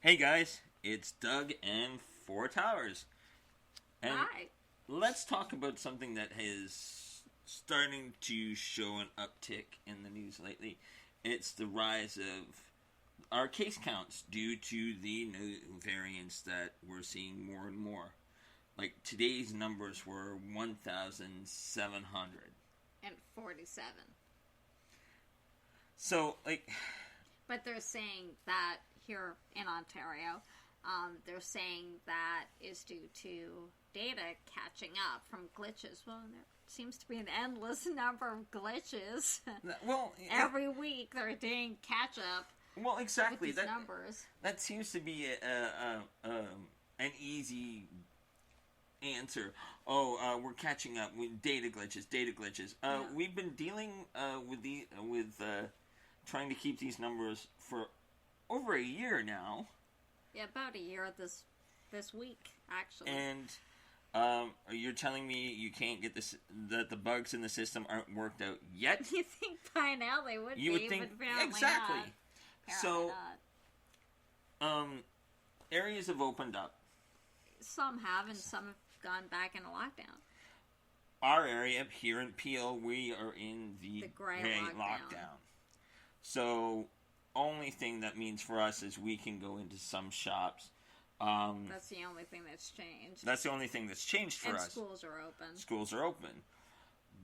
Hey guys, it's Doug and Four Towers. And Hi. let's talk about something that is starting to show an uptick in the news lately. It's the rise of our case counts due to the new variants that we're seeing more and more. Like today's numbers were 1,700. And 47. So, But they're saying that here in Ontario, they're saying that is due to data catching up from glitches. Well, there seems to be an endless number of glitches. well, Every week they're doing catch up. Well, exactly. With these numbers. That seems to be an easy answer. Oh, we're catching up with data glitches. Yeah. We've been dealing with trying to keep these numbers for over a year now. Yeah, about a year this week, actually. And you're telling me you can't get this, that the bugs in the system aren't worked out yet? You think by now they would you would think, but apparently exactly. not. So, not. Areas have opened up. Some have, and some have gone back into lockdown. Our area here in Peel, we are in the gray lockdown. So, only thing that means for us is we can go into some shops. That's the only thing that's changed. That's the only thing that's changed for us. And schools are open. Schools are open.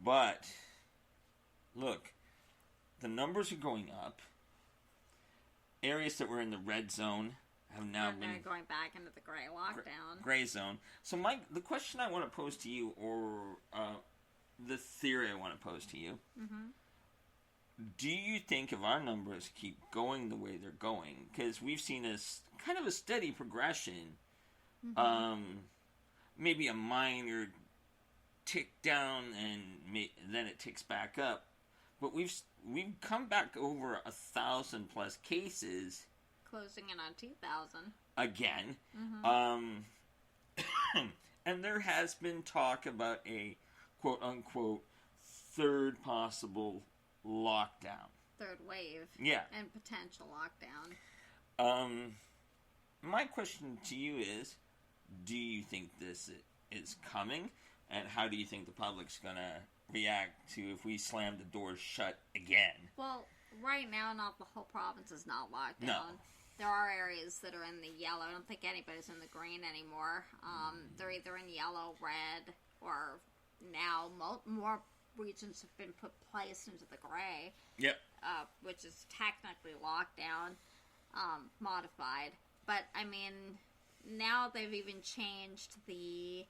But, look, the numbers are going up. Areas that were in the red zone have now been going back into the gray lockdown. Gray zone. So, Mike, the question I want to pose to you, or the theory I want to pose to you, do you think if our numbers keep going the way they're going, because we've seen kind of a steady progression, maybe a minor tick down and then it ticks back up, but we've come back over 1,000 plus cases, closing in on 2,000 again, and there has been talk about a quote unquote third possible lockdown, third wave, and potential lockdown. My question to you is, do you think this is coming, and how do you think the public's gonna react to if we slam the doors shut again? Well, right now, not the whole province is not locked down. No. There are areas that are in the yellow. I don't think anybody's in the green anymore. They're either in yellow, red, or now more regions have been placed into the gray. Yep. Which is technically lockdown, modified. But, I mean, now they've even changed the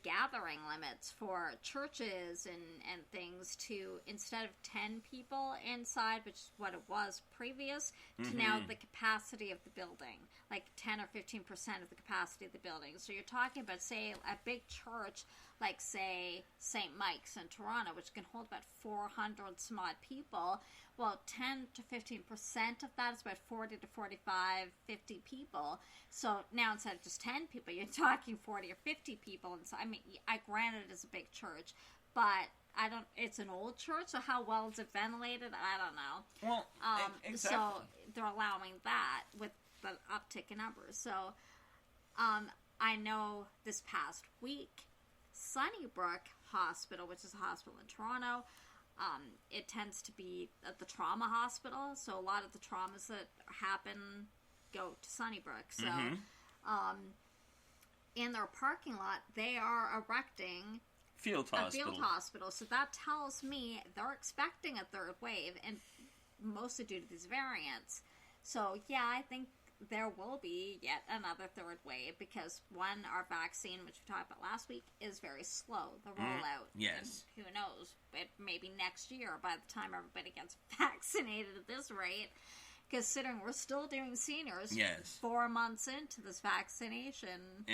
gathering limits for churches and things to, instead of 10 people inside, which is what it was previous, to now the capacity of the building, like 10 or 15% of the capacity of the building. So you're talking about, say, a big church, like, say, St. Mike's in Toronto, which can hold about 400 some odd people. Well, 10 to 15% of that is about 40 to 45, 50 people. So now instead of just 10 people, you're talking 40 or 50 people. And so, I mean, I granted it is a big church, but it's an old church, so how well is it ventilated? I don't know. Well, exactly. So they're allowing that with the uptick in numbers. So I know this past week, Sunnybrook Hospital, which is a hospital in Toronto, it tends to be at the trauma hospital, so a lot of the traumas that happen go to Sunnybrook. So, in their parking lot, they are erecting a field hospital. So that tells me they're expecting a third wave, and mostly due to these variants. So, yeah, I think there will be yet another third wave because, one, our vaccine, which we talked about last week, is very slow, the rollout. Yes. And who knows? It maybe next year, by the time everybody gets vaccinated at this rate, considering we're still doing seniors 4 months into this vaccination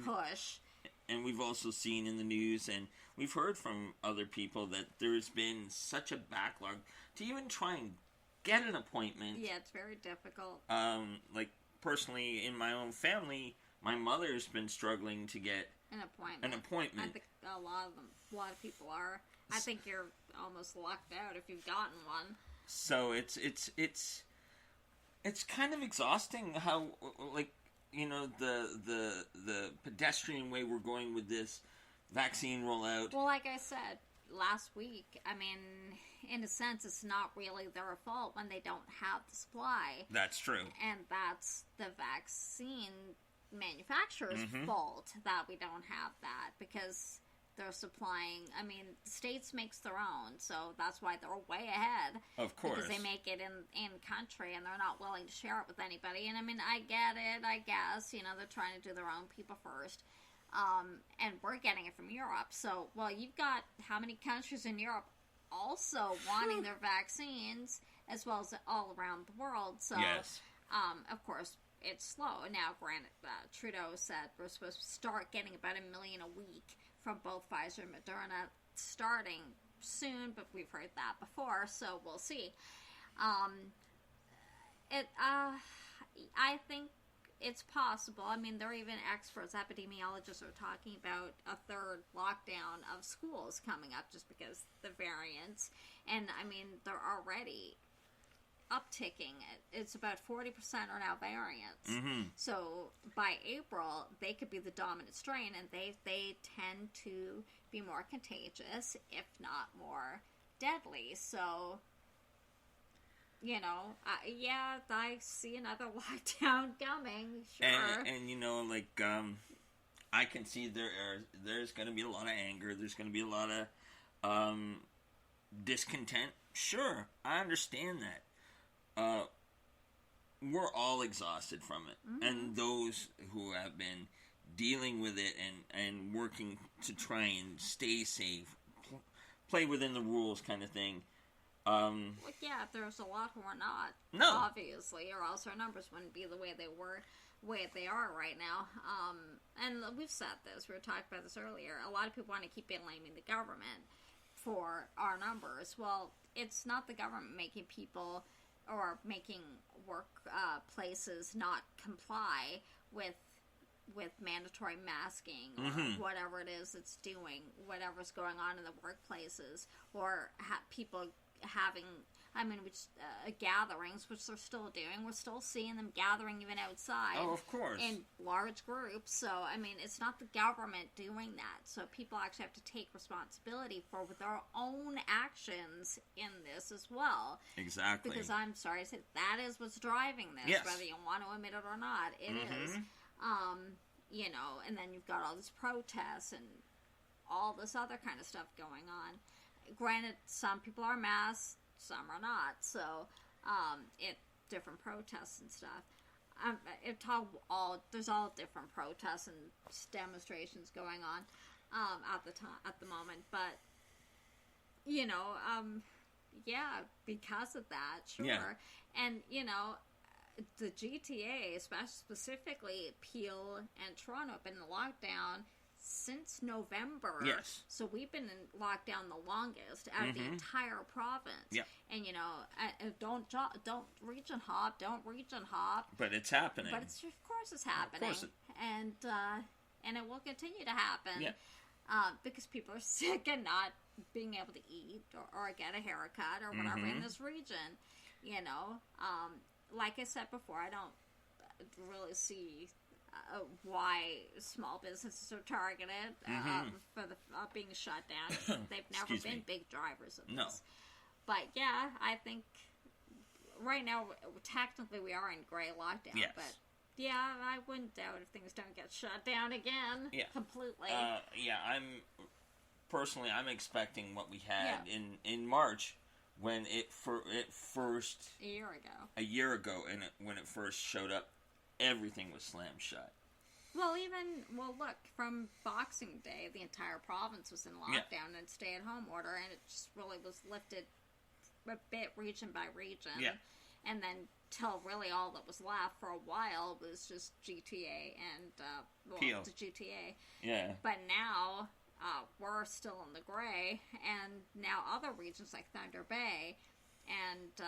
push. And we've also seen in the news, and we've heard from other people, that there's been such a backlog to even try and get an appointment. Yeah, it's very difficult. Like, personally, in my own family, my mother's been struggling to get an appointment. I think a lot of people are. I think you're almost lucked out if you've gotten one. So it's It's kind of exhausting how, like, the pedestrian way we're going with this vaccine rollout. Well, like I said last week, I mean, in a sense, it's not really their fault when they don't have the supply. That's true. And that's the vaccine manufacturer's fault that we don't have that, because they're supplying, I mean, the States makes their own, so that's why they're way ahead. Of course. Because they make it in country, and they're not willing to share it with anybody. And I mean, I get it, I guess, they're trying to do their own people first. And we're getting it from Europe. So, well, you've got how many countries in Europe also wanting their vaccines, as well as all around the world. So, yes. Of course, it's slow. Now, granted, Trudeau said we're supposed to start getting about 1 million a week from both Pfizer and Moderna starting soon, but we've heard that before, so we'll see. I think it's possible. I mean, there are even experts, epidemiologists are talking about a third lockdown of schools coming up just because the variants. And, I mean, they're already upticking. It's about 40% are now variants. So, by April, they could be the dominant strain, and they tend to be more contagious, if not more deadly. So, I see another lockdown coming, sure. And I can see there's going to be a lot of anger. There's going to be a lot of discontent. Sure, I understand that. We're all exhausted from it. And those who have been dealing with it and working to try and stay safe, play within the rules kind of thing. Yeah, there's a lot who are not. No. Obviously, or else our numbers wouldn't be the way they are right now. And we've said this, we were talking about this earlier. A lot of people want to keep blaming the government for our numbers. Well, it's not the government making people or making work places not comply with mandatory masking or whatever it is it's doing, whatever's going on in the workplaces, or people having, gatherings, which they're still doing. We're still seeing them gathering even outside. Oh, of course. In large groups. So, it's not the government doing that. So people actually have to take responsibility for their own actions in this as well. Exactly. Because I'm sorry to say, that is what's driving this, yes. whether you want to admit it or not. It is. And then you've got all these protests and all this other kind of stuff going on. Granted, some people are masked, some are not. So, different protests and stuff. There's all different protests and demonstrations going on at the moment. But because of that, sure. Yeah. And the GTA, specifically Peel and Toronto, have been in lockdown since November. Yes. So we've been in lockdown the longest out of the entire province. Yeah. And don't region hop. But it's happening. But of course it's happening. Of course and it will continue to happen. Yeah. Because people are sick and not being able to eat or get a haircut or whatever in this region. Like I said before, I don't really see why small businesses are targeted for the being shut down. They've never been big drivers of this. No. But yeah, I think right now, technically we are in gray lockdown. Yes. But yeah, I wouldn't doubt if things don't get shut down again. Yeah. Completely. I'm expecting what we had in March when it first a year ago, and when it first showed up, everything was slammed shut. Well, look, from Boxing Day, the entire province was in lockdown and stay-at-home order, and it just really was lifted a bit region by region. Yeah. And then till really all that was left for a while was just GTA and Peel. the GTA. Yeah. But now we're still in the gray, and now other regions like Thunder Bay and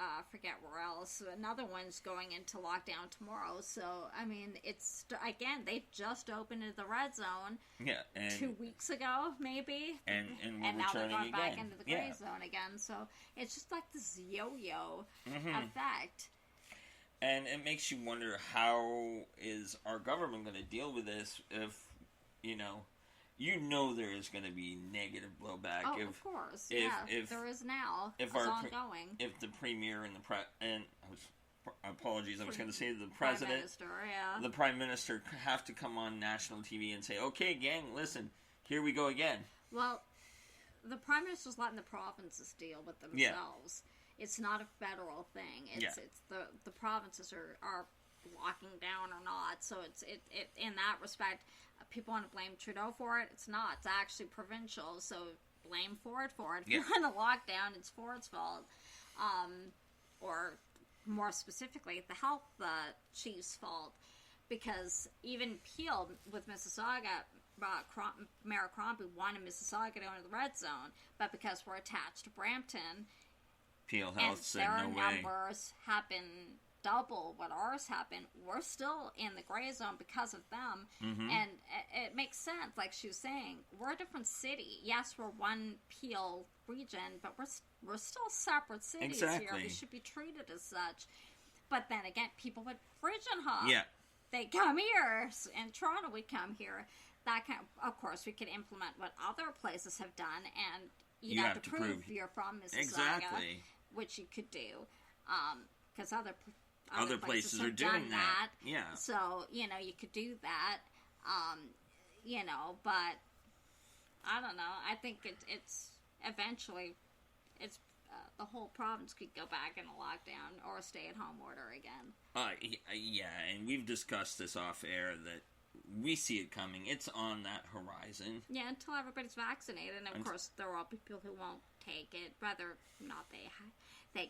I forget where else. Another one's going into lockdown tomorrow. So, it's, again, they just opened the red zone 2 weeks ago, maybe. And now they're going back again. into the gray zone again. So, it's just like this yo-yo effect. And it makes you wonder, how is our government going to deal with this if, you know there is going to be negative blowback. Oh, of course. If there is now. It's ongoing. If the premier and apologies, I was going to say the president, Prime Minister, yeah. the Prime Minister have to come on national TV and say, okay, gang, listen, here we go again. Well, the Prime Minister's letting the provinces deal with themselves. Yeah. It's not a federal thing. It's the provinces are locking down or not. So it's in that respect, people want to blame Trudeau for it. It's not. It's actually provincial. So blame Ford for it. If you're in a lockdown, it's Ford's fault. Or more specifically, the health chief's fault. Because even Peel with Mississauga, Mayor Crombie wanted Mississauga to go into the red zone, but because we're attached to Brampton, Peel Health said no way. Their numbers have been double what ours have been. We're still in the gray zone because of them, and it makes sense. Like she was saying, we're a different city. Yes, we're one Peel region, but we're still separate cities here. We should be treated as such. But then again, people would fridge and hop. Yeah. They come here. In Toronto, we come here. That of course, we could implement what other places have done, and you have to prove you're from Mississauga, which you could do, because other places are doing that. Yeah. So you could do that, but I don't know. I think it's eventually the whole province could go back in a lockdown or a stay-at-home order again. Yeah, and we've discussed this off air that we see it coming. It's on that horizon. Yeah, until everybody's vaccinated, and of course there will be people who won't take it, whether or not they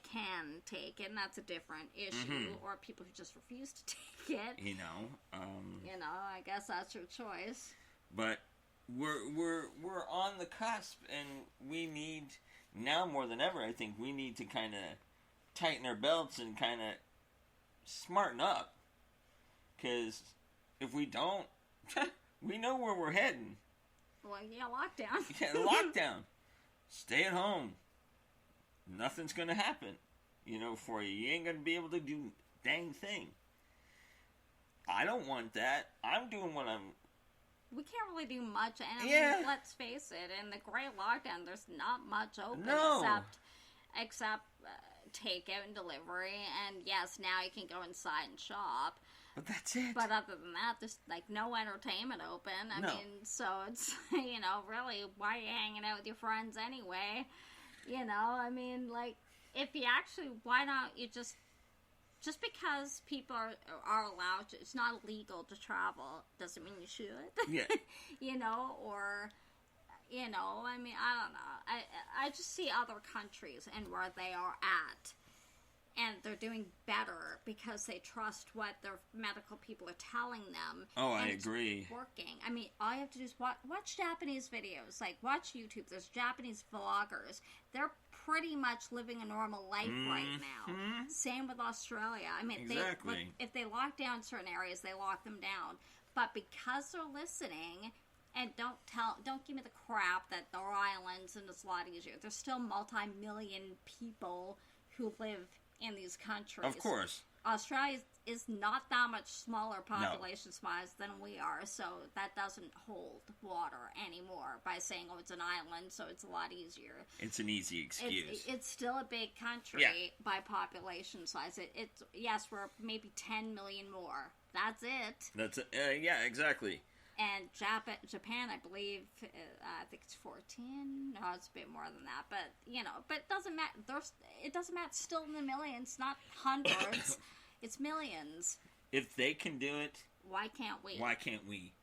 can take it, and that's a different issue, or people who just refuse to take it. I guess that's your choice. But we're on the cusp, and we need, now more than ever, I think we need to kind of tighten our belts and kind of smarten up, because if we don't, we know where we're heading. Well, yeah, lockdown. Yeah, lockdown. Stay at home. Nothing's going to happen, for you. You ain't going to be able to do a dang thing. I don't want that. I'm doing what I'm... We can't really do much. And let's face it, in the great lockdown, there's not much open except takeout and delivery. And yes, now you can go inside and shop. But that's it. But other than that, there's no entertainment open. I mean, so it's, really, why are you hanging out with your friends anyway? If you actually, why not you just because people are allowed to, it's not illegal to travel, doesn't mean you should. Yeah. I don't know. I just see other countries and where they are at. And they're doing better because they trust what their medical people are telling them. Oh, I agree. It's working. I mean, all you have to do is watch Japanese videos. Watch YouTube. There's Japanese vloggers. They're pretty much living a normal life right now. Same with Australia. I mean, exactly. If they lock down certain areas, they lock them down. But because they're listening... And don't give me the crap that there are islands and it's a lot easier. There's still multi-million people who live in these countries. Of course. Australia is not that much smaller population-wise than we are, so that doesn't hold water anymore by saying, it's an island, so it's a lot easier. It's an easy excuse. It's still a big country by population size. Yes, we're maybe 10 million more. That's it. That's it. Yeah, exactly. And Japan, I believe, I think it's 14. No, it's a bit more than that. But it doesn't matter. It doesn't matter. It's still in the millions, not hundreds. It's millions. If they can do it, why can't we? Why can't we?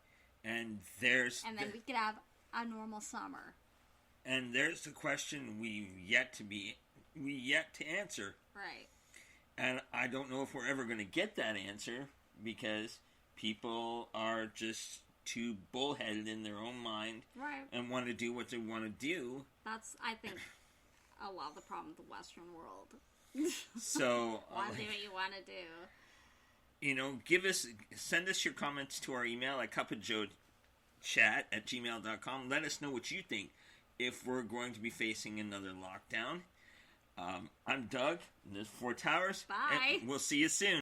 And then we could have a normal summer. And there's the question we yet to answer. Right. And I don't know if we're ever going to get that answer because people are just too bullheaded in their own mind, right, and want to do what they want to do. That's, I think, a lot of the problem with the Western world. So, want to do what you want to do. Send us your comments to our email at cupofjoechat@gmail.com. Let us know what you think if we're going to be facing another lockdown. I'm Doug. There's 4 Towers. Bye. And we'll see you soon.